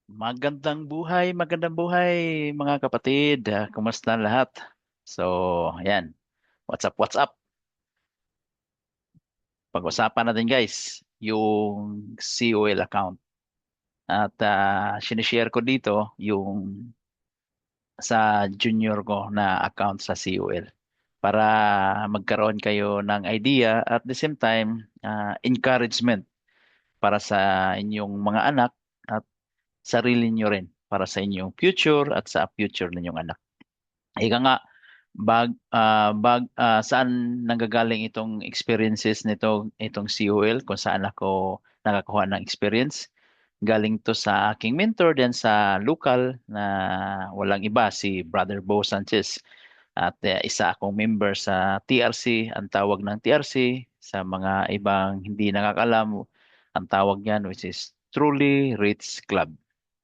Magandang buhay mga kapatid. Kumusta lahat? So, ayan. What's up? Pag-usapan natin guys, yung COL account. At sinishare ko dito yung sa junior ko na account sa COL para magkaroon kayo ng idea at the same time, encouragement para sa inyong mga anak at sarili nyo rin para sa inyong future at sa future ninyong anak. Ika nga, saan nanggagaling itong experiences itong COL, kung saan ako nakakuha ng experience. Galing to sa aking mentor din sa local na walang iba, si Brother Bo Sanchez. At isa akong member sa TRC. Ang tawag ng TRC, sa mga ibang hindi nakakalam, ang tawag niyan which is Truly Rich Club.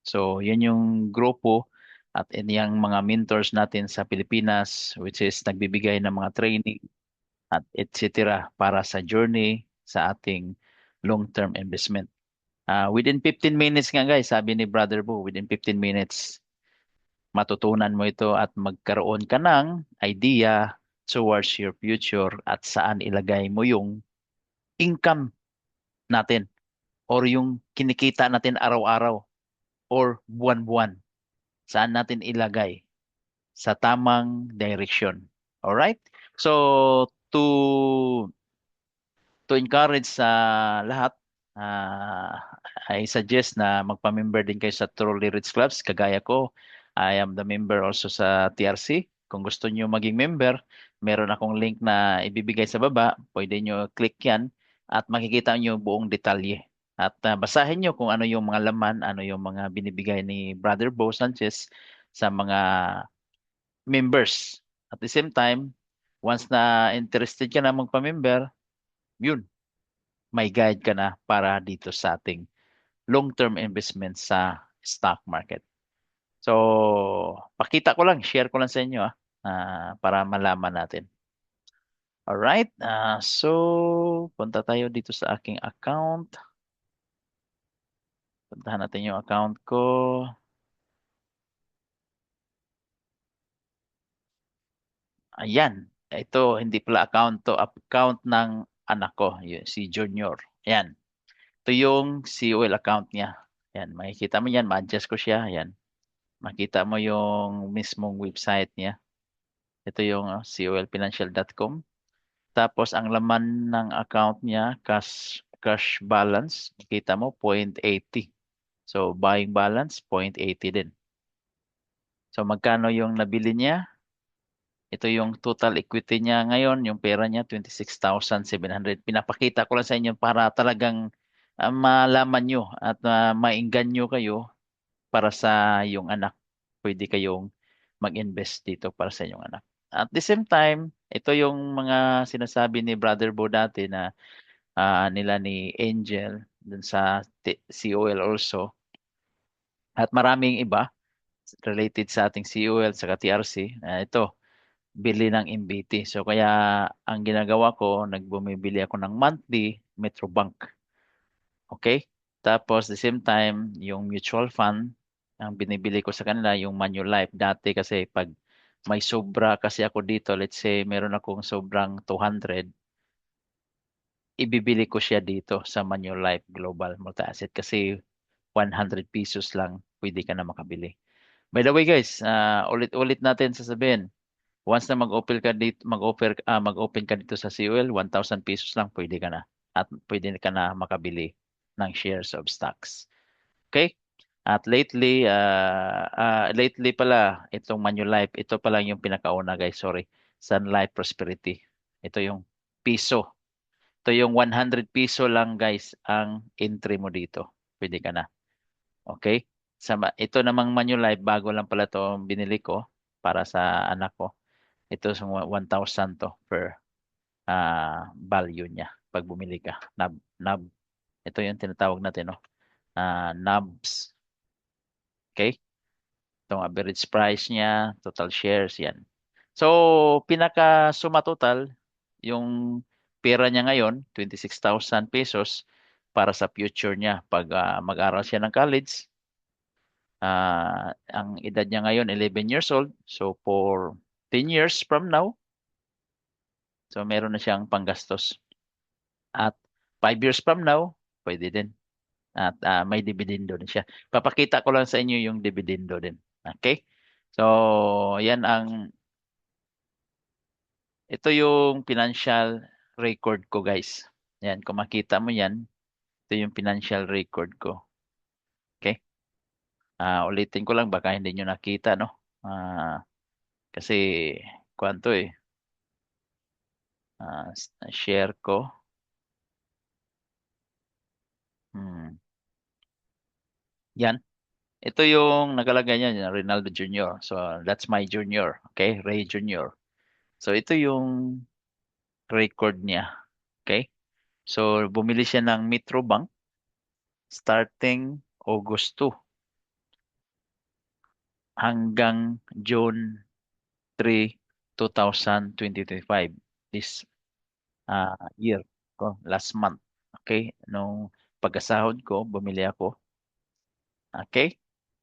So, yun yung grupo at yung mga mentors natin sa Pilipinas which is nagbibigay ng mga training at etc. para sa journey sa ating long-term investment. Within 15 minutes nga guys, sabi ni Brother Bo, within 15 minutes matutunan mo ito at magkaroon ka ng idea towards your future at saan ilagay mo yung income natin or yung kinikita natin araw-araw or buwan-buwan. Saan natin ilagay sa tamang direction. Alright? So, to encourage sa lahat, uh, I suggest na magpa-member din kayo sa Truly Rich Clubs. Kagaya ko, I am the member also sa TRC. Kung gusto niyo maging member, meron akong link na ibibigay sa baba. Pwede niyo click yan at makikita niyo buong detalye. At basahin niyo kung ano yung mga laman, ano yung mga binibigay ni Brother Bo Sanchez sa mga members. At the same time, once na interested ka na magpa-member, yun, may guide ka na para dito sa ating long-term investment sa stock market. So, pakita ko lang, share ko lang sa inyo para malaman natin. Alright, so punta tayo dito sa aking account. Puntahan natin yung account ko. Ayan, ito hindi pala account to, account ng anak ko, si Junior. Ayan, ito yung COL account niya. Ayan, makikita mo yan, ma-adjust ko siya. Ayan, makita mo yung mismong website niya. Ito yung colfinancial.com. Tapos ang laman ng account niya, cash balance, makita mo 0.80. So buying balance 0.80 din. So magkano yung nabili niya? Ito yung total equity niya ngayon, yung pera niya 26,700. Pinapakita ko lang sa inyo para talagang malaman nyo at maingganyo kayo para sa yung anak. Pwede kayong mag-invest dito para sa inyong anak. At the same time, ito yung mga sinasabi ni Brother Bo dati na nila ni Angel dun sa COL also. At maraming iba related sa ating COL sa TRC. Ito, bili ng MBT. So kaya ang ginagawa ko, nagbumibili ako ng monthly Metrobank. Okay? Tapos the same time, yung mutual fund, ang binibili ko sa kanila, yung Manulife. Dati kasi pag may sobra kasi ako dito, let's say meron akong sobrang 200, ibibili ko siya dito sa Manulife Global Multi-Asset kasi 100 pesos lang pwede ka na makabili. By the way guys, ulit-ulit natin sasabihin, once na mag-open ka dito, mag-open ka dito sa COL, 1,000 pesos lang pwede ka na at pwede ka na makabili ng shares of stocks. Okay? At lately pala, itong Manulife, ito pala yung pinakauna guys, sorry. Sun Life Prosperity. Ito yung piso. Ito yung 100 piso lang guys ang entry mo dito. Pwede ka na. Okay? Ito namang Manulife, bago lang pala to binili ko para sa anak ko. Ito sa 1,000 to per value niya pag bumili ka. NAB. Ito yung tinatawag natin, no? NABs. Okay? Itong average price niya, total shares, yan. So, pinaka suma total, yung pera niya ngayon, 26,000 pesos para sa future niya. Pag mag-aral siya ng college, Ang edad niya ngayon, 11 years old. So, for 10 years from now, so meron na siyang panggastos. At 5 years from now, pwede din. At may dividendo din siya. Papakita ko lang sa inyo yung dividendo din. Okay? So, yan ito yung financial record ko, guys. Yan, kung makita mo yan, ito yung financial record ko. Okay? Ulitin ko lang, baka hindi nyo nakita, no? Kasi, kwanto eh, share ko. Hmm. Yan. Ito yung nakalagay niya, Ronaldo Jr. So, that's my junior. Okay? Ray Jr. So, ito yung record niya. Okay? So, bumili siya ng Metrobank starting August 2 hanggang June 3, 2025. This year ko, last month. Okay? Nung pagkasahod ko, bumili ako. Okay?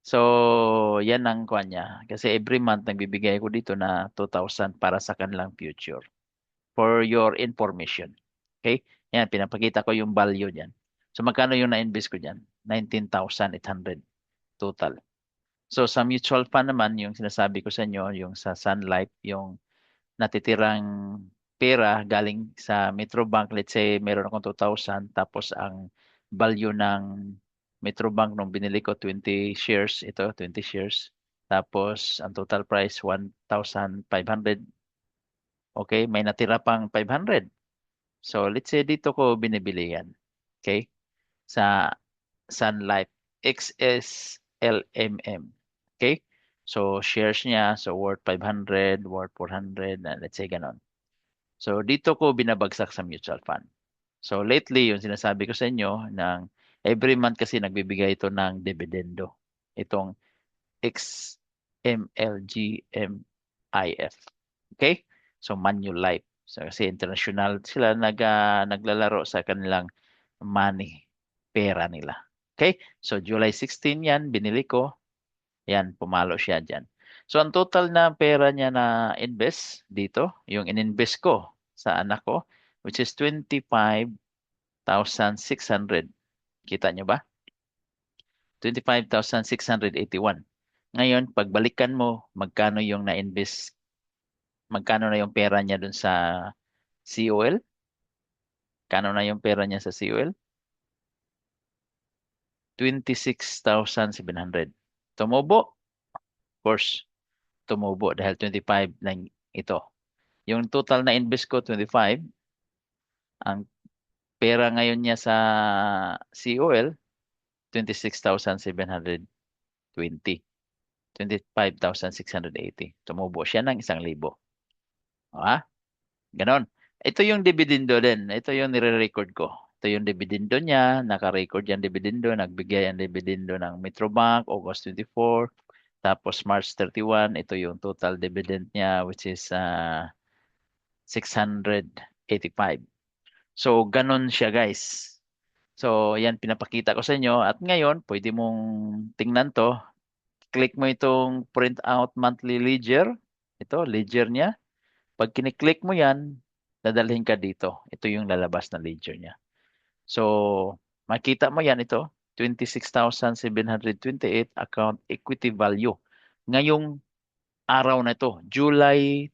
So, yan ang kuha niya. Kasi every month, nagbibigay ko dito na 2,000 para sa kanilang future. For your information. Okay? Yan, pinapakita ko yung value niyan. So, magkano yung na-invest ko dyan? 19,800 total. So, sa mutual fund naman, yung sinasabi ko sa inyo, yung sa Sun Life, yung natitirang pera galing sa Metrobank, let's say meron akong 2,000, tapos ang value ng Metrobank nung binili ko 20 shares, ito 20 shares. Tapos ang total price 1,500. Okay, may natira pang 500. So let's say dito ko binibili yan. Okay? Sa Sun Life XSLMM. Okay? So shares niya, so worth 500, worth 400, let's say ganon. So dito ko binabagsak sa mutual fund. So lately, yung sinasabi ko sa inyo, ng every month kasi nagbibigay ito ng dividendo. Itong XMLGMIF. Okay? So Manulife. So kasi international sila naglalaro sa kanilang money, pera nila. Okay? So July 16 yan, binili ko. Yan, pumalo siya dyan. So ang total na pera niya na invest dito, yung ininvest ko sa anak ko, which is 25,600. Kita nyo ba? 25,681. Ngayon, pagbalikan mo, magkano yung na-invest, magkano na yung pera niya dun sa COL? Kano na yung pera niya sa COL? 26,700. Tumubo? Of course, tumubo dahil 25 lang ito. Yung total na invest ko, 25. Ang pera ngayon niya sa COL, 26,720. 25,680. Tumubo siya ng 1,000. Ah, ganon. Ito yung dividendo din. Ito yung nire-record ko. Ito yung dividendo niya. Naka-record yung dividendo. Nagbigay ang dividendo ng Metrobank, August 24. Tapos March 31. Ito yung total dividend niya, which is 685. So, ganon siya, guys. So, yan pinapakita ko sa inyo. At ngayon, pwede mong tingnan to. Click mo itong print out monthly ledger. Ito, ledger niya. Pag kiniklik mo yan, dadalhin ka dito. Ito yung lalabas na ledger niya. So, makita mo yan ito. 26,728 account equity value. Ngayong araw na ito, July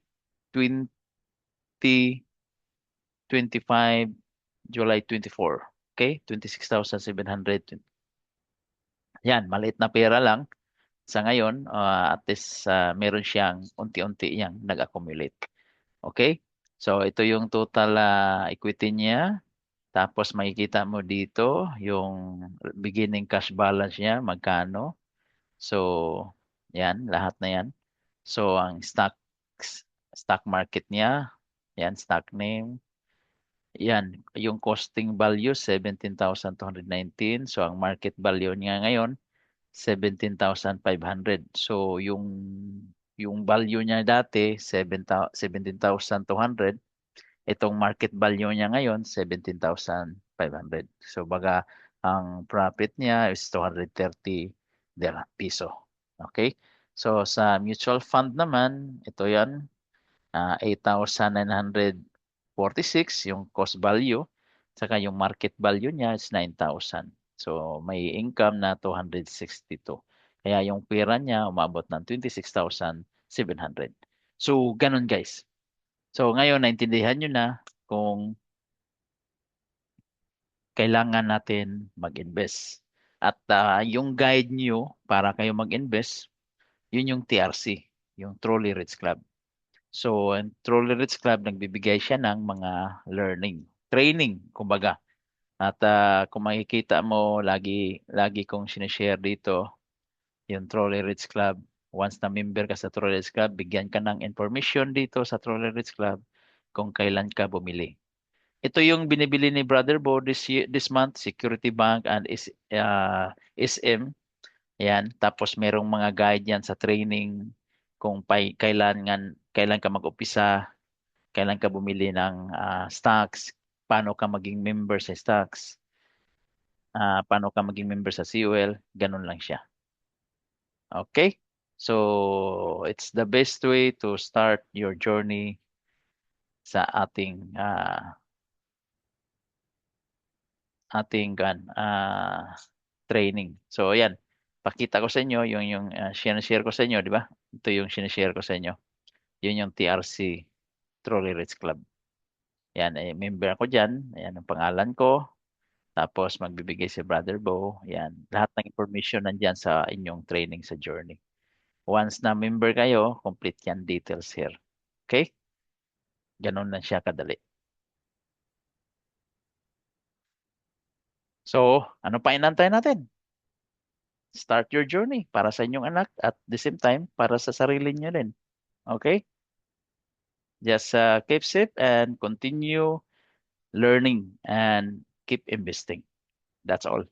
2025, July 24. Okay? 26,700. Yan, maliit na pera lang. Sa ngayon, at least meron siyang unti-unti niyang nag-accumulate. Okay? So, ito yung total equity niya. Tapos makikita mo dito yung beginning cash balance niya, magkano. So, yan, lahat na yan. So, ang stock market niya, yan, stock name. Yan, yung costing value, 17,219. So, ang market value niya ngayon, 17,500. So, yung value niya dati, 17,200. Itong market value niya ngayon, 17,500. So, baga, ang profit niya is 230 piso. Okay? So sa mutual fund naman, ito yan, 8,946 yung cost value, saka yung market value niya is 9,000. So may income na 262. Kaya yung pera niya umabot ng 26,700. So ganun guys. So ngayon naintindihan nyo na kung kailangan natin mag-invest. At yung guide nyo para kayo mag-invest, yun yung TRC, yung Trolley Rich Club. So, ang Trolley Rich Club, nagbibigay siya ng mga training, kumbaga. At kung makikita mo, lagi kong sinishare dito, yung Trolley Rich Club. Once na member ka sa Trolley Rich Club, bigyan ka ng information dito sa Trolley Rich Club kung kailan ka bumili. Ito yung binibili ni Brother Bo this month, Security Bank and SM. Yan. Tapos merong mga guide yan sa training kung kailan ka mag-upisa, kailan ka bumili ng stocks, paano ka maging member sa stocks, paano ka maging member sa COL, ganun lang siya. Okay? So, it's the best way to start your journey sa ating training. So, ayan. Pakita ko sa inyo yung share ko sa inyo, di ba? Ito yung sinashare ko sa inyo. Yun yung TRC Trolley Rich Club. Yan, member ako dyan. Ayan ang pangalan ko. Tapos magbibigay si Brother Bo. Yan, lahat ng information nandyan sa inyong training sa journey. Once na member kayo, complete yan details here. Okay? Ganun lang siya kadali. So, ano pa inantay natin? Start your journey para sa inyong anak at the same time para sa sarili niyo din. Okay? Just keep safe and continue learning and keep investing. That's all.